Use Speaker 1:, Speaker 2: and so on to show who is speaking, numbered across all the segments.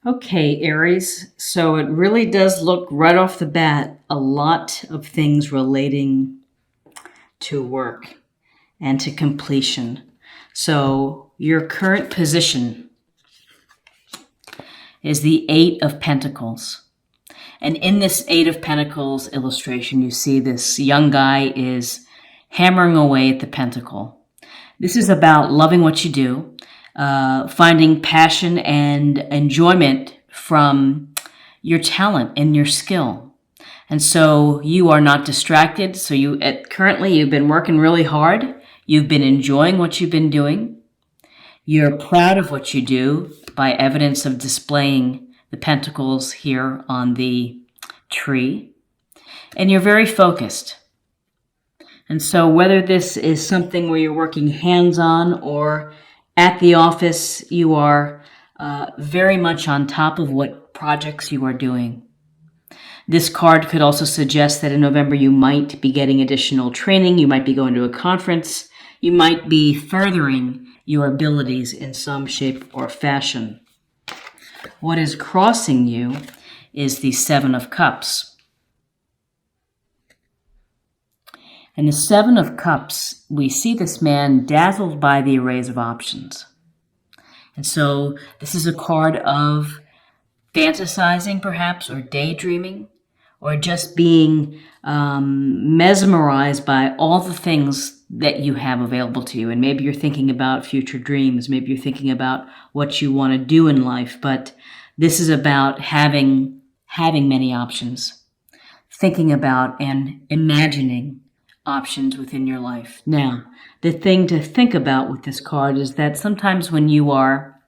Speaker 1: Okay, Aries. So it really does look right off the bat a lot of things relating to work and to completion. So your current position is the Eight of Pentacles. And in this Eight of Pentacles illustration, you see this young guy is hammering away at the pentacle. This is about loving what you do, finding passion and enjoyment from your talent and your skill. And so you are not distracted. So currently you've been working really hard. You've been enjoying what you've been doing. You're proud of what you do by evidence of displaying the pentacles here on the tree. And you're very focused. And so whether this is something where you're working hands-on or at the office, you are very much on top of what projects you are doing. This card could also suggest that in November you might be getting additional training, you might be going to a conference, you might be furthering your abilities in some shape or fashion. What is crossing you is the Seven of Cups. And the Seven of Cups, we see this man dazzled by the arrays of options. And so this is a card of fantasizing perhaps, or daydreaming, or just being mesmerized by all the things that you have available to you. And maybe you're thinking about future dreams. Maybe you're thinking about what you want to do in life. But this is about having many options, thinking about and imagining options within your life. Now, the thing to think about with this card is that sometimes when you are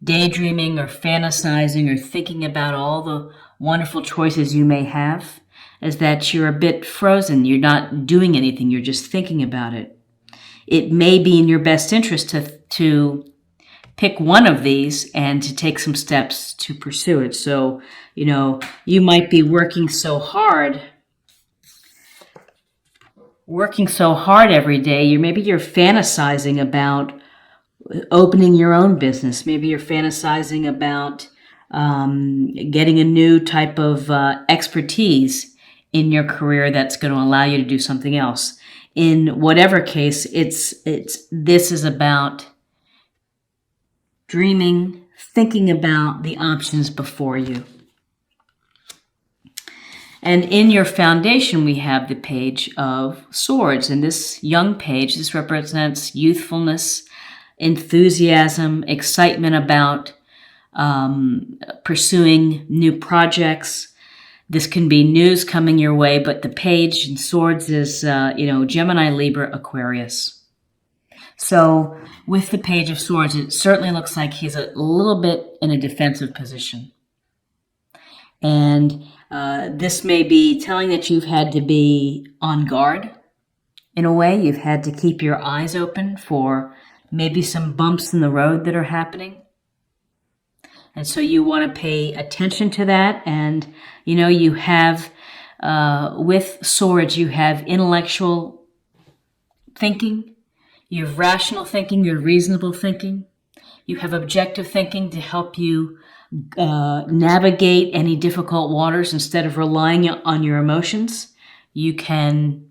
Speaker 1: daydreaming or fantasizing or thinking about all the wonderful choices you may have, is that you're a bit frozen. You're not doing anything. You're just thinking about it. It may be in your best interest to pick one of these and to take some steps to pursue it. So, you might be working so hard every day. Maybe you're fantasizing about opening your own business. Maybe you're fantasizing about getting a new type of expertise in your career that's going to allow you to do something else. In whatever case, this is about dreaming, thinking about the options before you. And in your foundation, we have the Page of Swords. And this young page, this represents youthfulness, enthusiasm, excitement about pursuing new projects. This can be news coming your way, but the Page in Swords is, Gemini, Libra, Aquarius. So with the Page of Swords, it certainly looks like he's a little bit in a defensive position. And this may be telling that you've had to be on guard. In a way, you've had to keep your eyes open for maybe some bumps in the road that are happening. And so you want to pay attention to that. And, you have, with swords, you have intellectual thinking, you have rational thinking, you have reasonable thinking, you have objective thinking to help you navigate any difficult waters instead of relying on your emotions. You can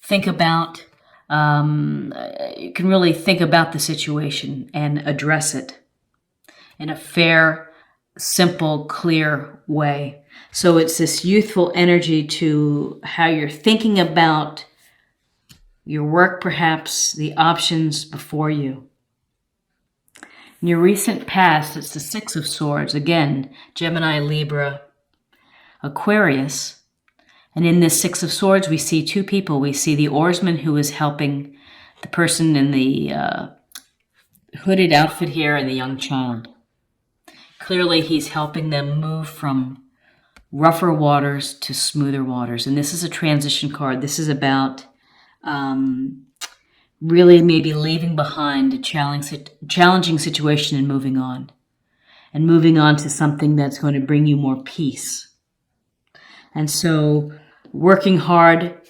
Speaker 1: think about, you can really think about the situation and address it in a fair, simple, clear way. So it's this youthful energy to how you're thinking about your work, perhaps the options before you. In your recent past, it's the Six of Swords. Again, Gemini, Libra, Aquarius. And in this Six of Swords, we see two people. We see the oarsman who is helping the person in the hooded outfit here and the young child. Clearly, he's helping them move from rougher waters to smoother waters. And this is a transition card. This is about really maybe leaving behind a challenging situation and moving on. And moving on to something that's going to bring you more peace. And so working hard,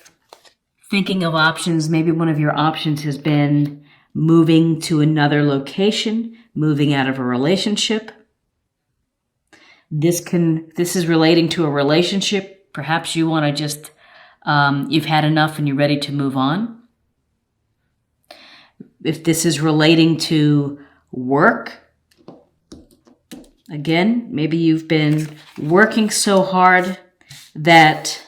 Speaker 1: thinking of options. Maybe one of your options has been moving to another location, moving out of a relationship. This is relating to a relationship. Perhaps you want to just, you've had enough and you're ready to move on. If this is relating to work, again, maybe you've been working so hard that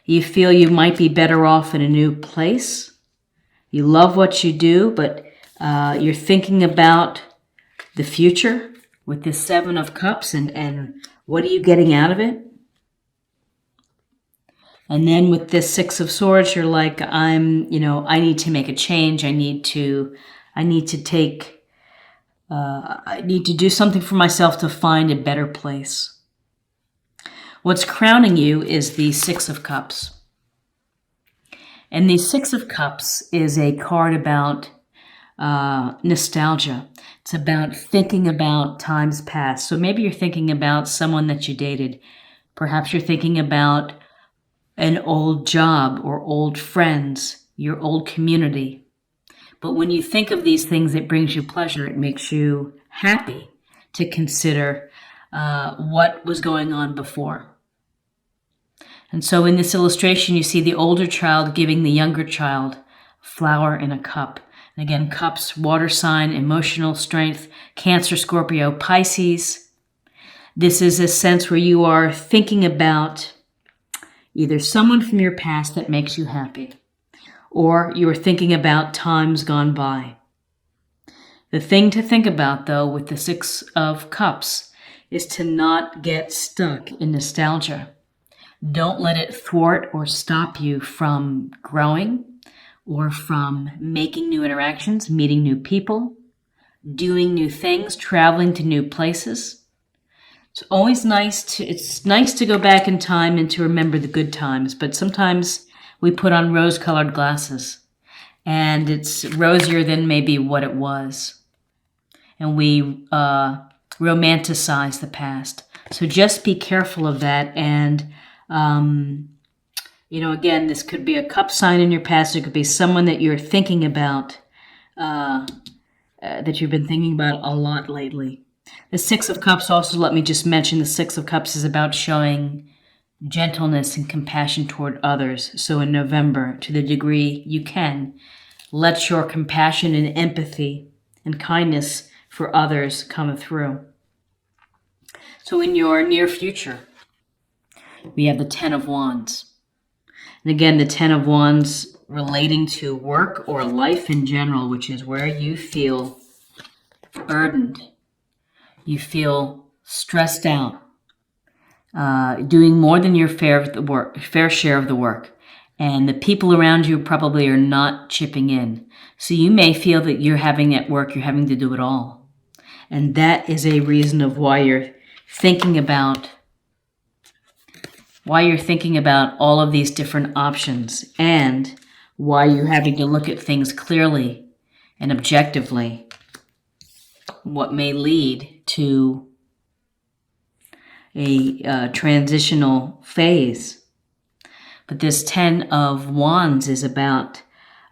Speaker 1: you feel you might be better off in a new place. You love what you do, but you're thinking about the future with this Seven of Cups and what are you getting out of it? And then with this Six of Swords, you're like, I need to make a change. I need to do something for myself to find a better place. What's crowning you is the Six of Cups. And the Six of Cups is a card about nostalgia. It's about thinking about times past. So maybe you're thinking about someone that you dated. Perhaps you're thinking about an old job or old friends, your old community. But when you think of these things, it brings you pleasure. It makes you happy to consider what was going on before. And so in this illustration, you see the older child giving the younger child flower in a cup. And again, cups, water sign, emotional strength, Cancer, Scorpio, Pisces. This is a sense where you are thinking about either someone from your past that makes you happy, or you are thinking about times gone by. The thing to think about, though, with the Six of Cups is to not get stuck in nostalgia. Don't let it thwart or stop you from growing or from making new interactions, meeting new people, doing new things, traveling to new places. It's nice to go back in time and to remember the good times, but sometimes we put on rose-colored glasses and it's rosier than maybe what it was. And we romanticize the past. So just be careful of that. And, again, this could be a cup sign in your past. It could be someone that you're thinking about, that you've been thinking about a lot lately. The Six of Cups also, let me just mention, the Six of Cups is about showing gentleness and compassion toward others. So in November, to the degree you can, let your compassion and empathy and kindness for others come through. So in your near future, we have the Ten of Wands. And again, the Ten of Wands relating to work or life in general, which is where you feel burdened. You feel stressed out, doing more than your fair share of the work. And the people around you probably are not chipping in. So you may feel that you're having to do it all. And that is a reason of why you're thinking about all of these different options, and why you're having to look at things clearly and objectively, what may lead to a transitional phase. But this Ten of Wands is about,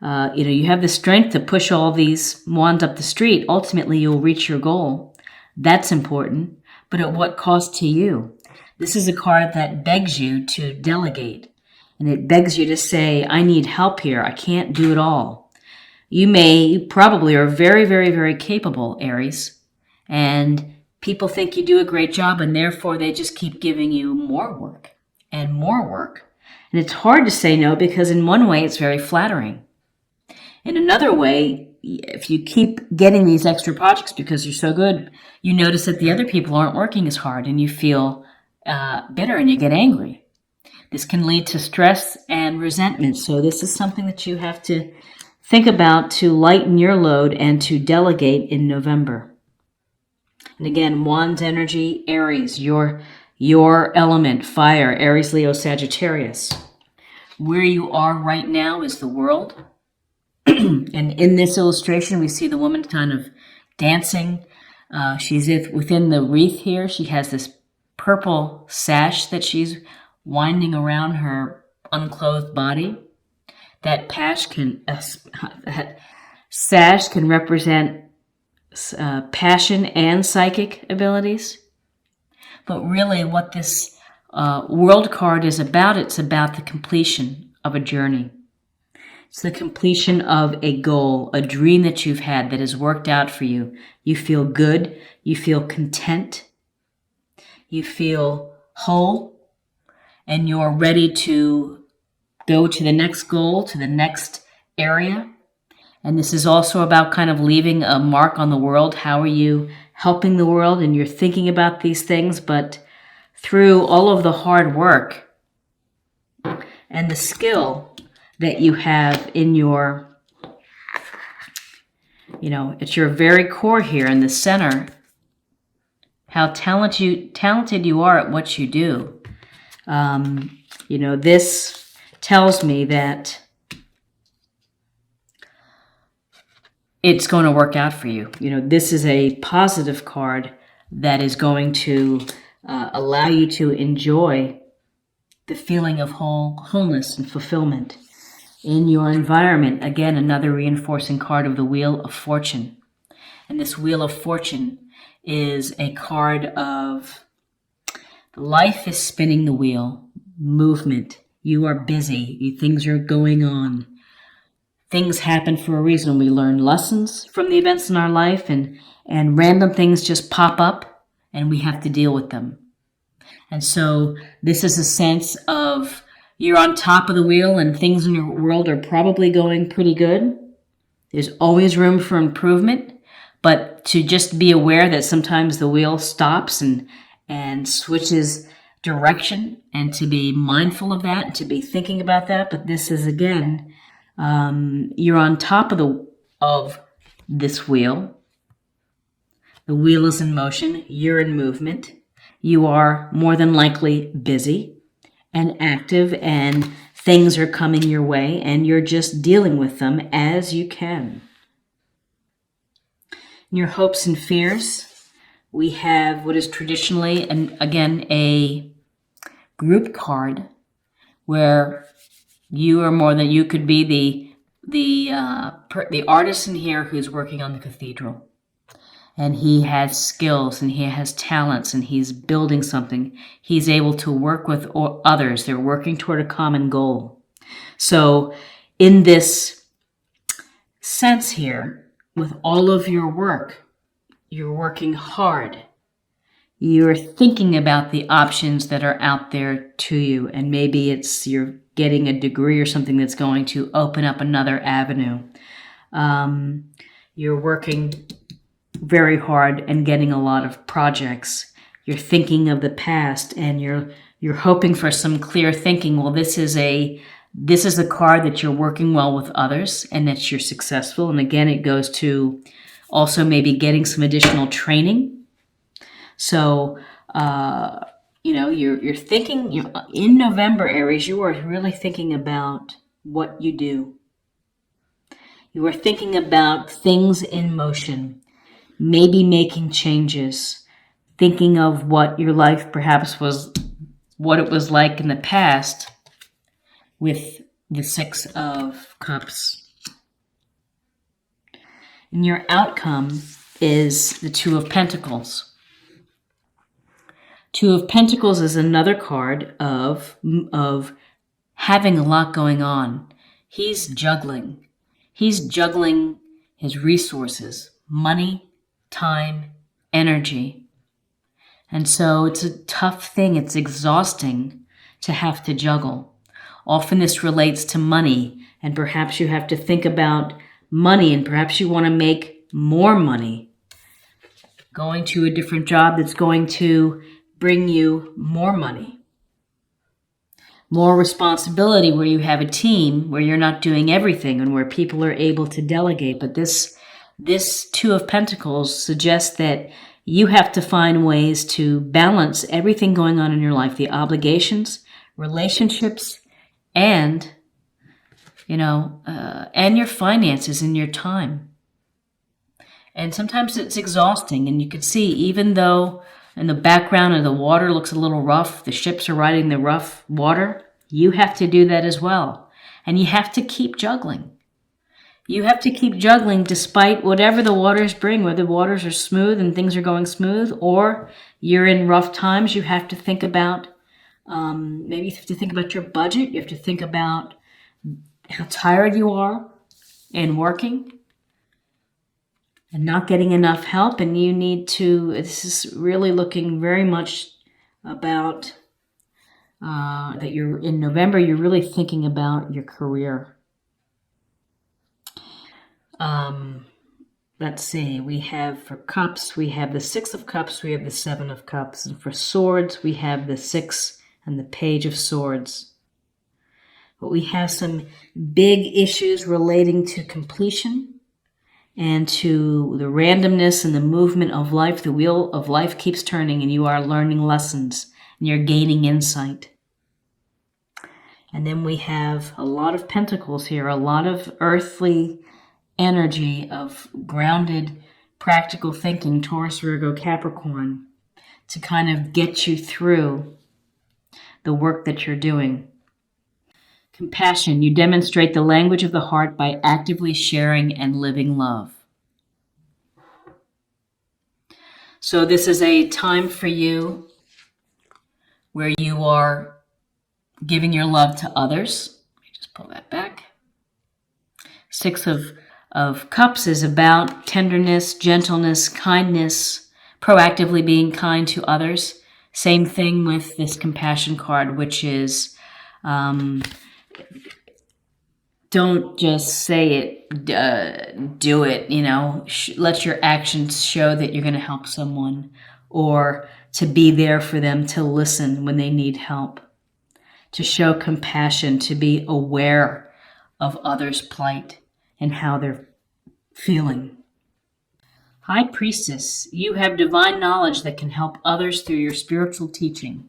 Speaker 1: you have the strength to push all these wands up the street. Ultimately, you'll reach your goal. That's important. But at what cost to you? This is a card that begs you to delegate. And it begs you to say, I need help here. I can't do it all. You probably are very, very, very capable, Aries. And people think you do a great job, and therefore they just keep giving you more work and more work. And it's hard to say no, because in one way it's very flattering. In another way, if you keep getting these extra projects because you're so good, you notice that the other people aren't working as hard, and you feel bitter and you get angry. This can lead to stress and resentment. So this is something that you have to think about to lighten your load and to delegate in November. And again, Wands energy, Aries, your element, fire, Aries, Leo, Sagittarius. Where you are right now is the world. And in this illustration, we see the woman kind of dancing. She's within the wreath here. She has this purple sash that she's winding around her unclothed body. That sash can represent passion and psychic abilities. But really what this world card is about, it's about the completion of a journey. It's the completion of a goal, a dream that you've had that has worked out for you. You feel good. You feel content. You feel whole. And you're ready to go to the next goal, to the next area. And this is also about kind of leaving a mark on the world. How are you helping the world? And you're thinking about these things, but through all of the hard work and the skill that you have in your, it's your very core here in the center, how talented you are at what you do. This tells me that it's going to work out for you. This is a positive card that is going to allow you to enjoy the feeling of wholeness and fulfillment in your environment. Again, another reinforcing card of the Wheel of Fortune. And this Wheel of Fortune is a card of life is spinning the wheel, movement. You are busy. Things are going on. Things happen for a reason. We learn lessons from the events in our life, and random things just pop up and we have to deal with them. And so this is a sense of you're on top of the wheel and things in your world are probably going pretty good. There's always room for improvement, but to just be aware that sometimes the wheel stops and switches direction, and to be mindful of that, and to be thinking about that. But this is, again, you're on top of this wheel. The wheel is in motion. You're in movement. You are more than likely busy and active, and things are coming your way, and you're just dealing with them as you can. In your hopes and fears, we have what is traditionally, and again, a group card where you could be the artisan here who's working on the cathedral. And he has skills and he has talents and he's building something. He's able to work with others. They're working toward a common goal. So in this sense here, with all of your work, you're working hard. You're thinking about the options that are out there to you. And maybe it's you're getting a degree or something that's going to open up another avenue. You're working very hard and getting a lot of projects. You're thinking of the past and you're hoping for some clear thinking. Well, this is a card that you're working well with others and that you're successful. And again, it goes to also maybe getting some additional training. So, you're thinking in November, Aries, you are really thinking about what you do. You are thinking about things in motion. Maybe making changes, thinking of what your life perhaps was, what it was like in the past with the Six of Cups. And your outcome is the Two of Pentacles. Two of Pentacles is another card of having a lot going on. He's juggling. He's juggling his resources, money, time, energy. And so it's a tough thing. It's exhausting to have to juggle. Often this relates to money, and perhaps you have to think about money, and perhaps you want to make more money. Going to a different job that's going to bring you more money. More responsibility where you have a team, where you're not doing everything and where people are able to delegate. But this Two of Pentacles suggests that you have to find ways to balance everything going on in your life, the obligations, relationships, and, and your finances and your time. And sometimes it's exhausting, and you can see, even though in the background of the water looks a little rough, the ships are riding the rough water, you have to do that as well. And you have to keep juggling. You have to keep juggling despite whatever the waters bring, whether the waters are smooth and things are going smooth, or you're in rough times. You have to think about, maybe you have to think about your budget. You have to think about how tired you are and working and not getting enough help. And you need to, this is really looking very much about that you're in November, you're really thinking about your career. Let's see, we have for cups, we have the 6 of cups, we have the 7 of cups. And for swords, we have the 6 and the page of swords. But we have some big issues relating to completion and to the randomness and the movement of life. The wheel of life keeps turning and you are learning lessons and you're gaining insight. And then we have a lot of pentacles here, a lot of earthly energy of grounded, practical thinking, Taurus, Virgo, Capricorn, to kind of get you through the work that you're doing. Compassion. You demonstrate the language of the heart by actively sharing and living love. So this is a time for you where you are giving your love to others. Let me just pull that back. 6 of Cups is about tenderness, gentleness, kindness, proactively being kind to others. Same thing with this compassion card, which is don't just say it, do it, let your actions show that you're going to help someone, or to be there for them, to listen when they need help, to show compassion, to be aware of others' plight and how they're feeling. High Priestess, you have divine knowledge that can help others through your spiritual teaching.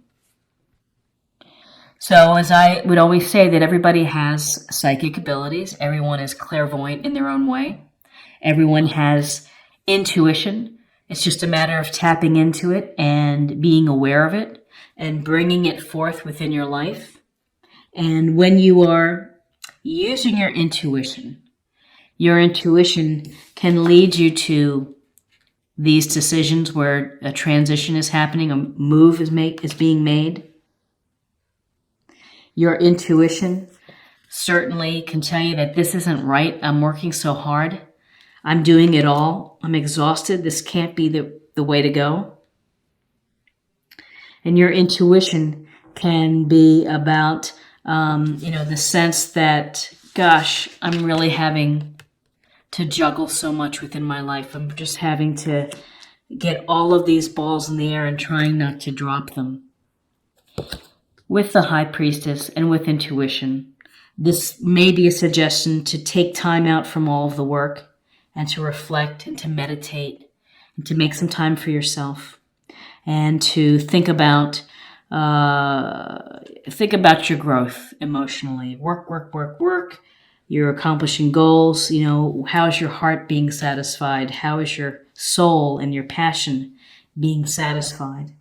Speaker 1: So as I would always say, that everybody has psychic abilities. Everyone is clairvoyant in their own way. Everyone has intuition. It's just a matter of tapping into it and being aware of it and bringing it forth within your life. And when you are using your intuition can lead you to these decisions where a transition is happening, a move is being made. Your intuition certainly can tell you that this isn't right. I'm working so hard. I'm doing it all. I'm exhausted. This can't be the way to go. And your intuition can be about, the sense that, gosh, I'm really having to juggle so much within my life. I'm just having to get all of these balls in the air and trying not to drop them. With the High Priestess and with intuition, this may be a suggestion to take time out from all of the work and to reflect and to meditate and to make some time for yourself and to think about your growth emotionally. Work. You're accomplishing goals. How is your heart being satisfied? How is your soul and your passion being satisfied?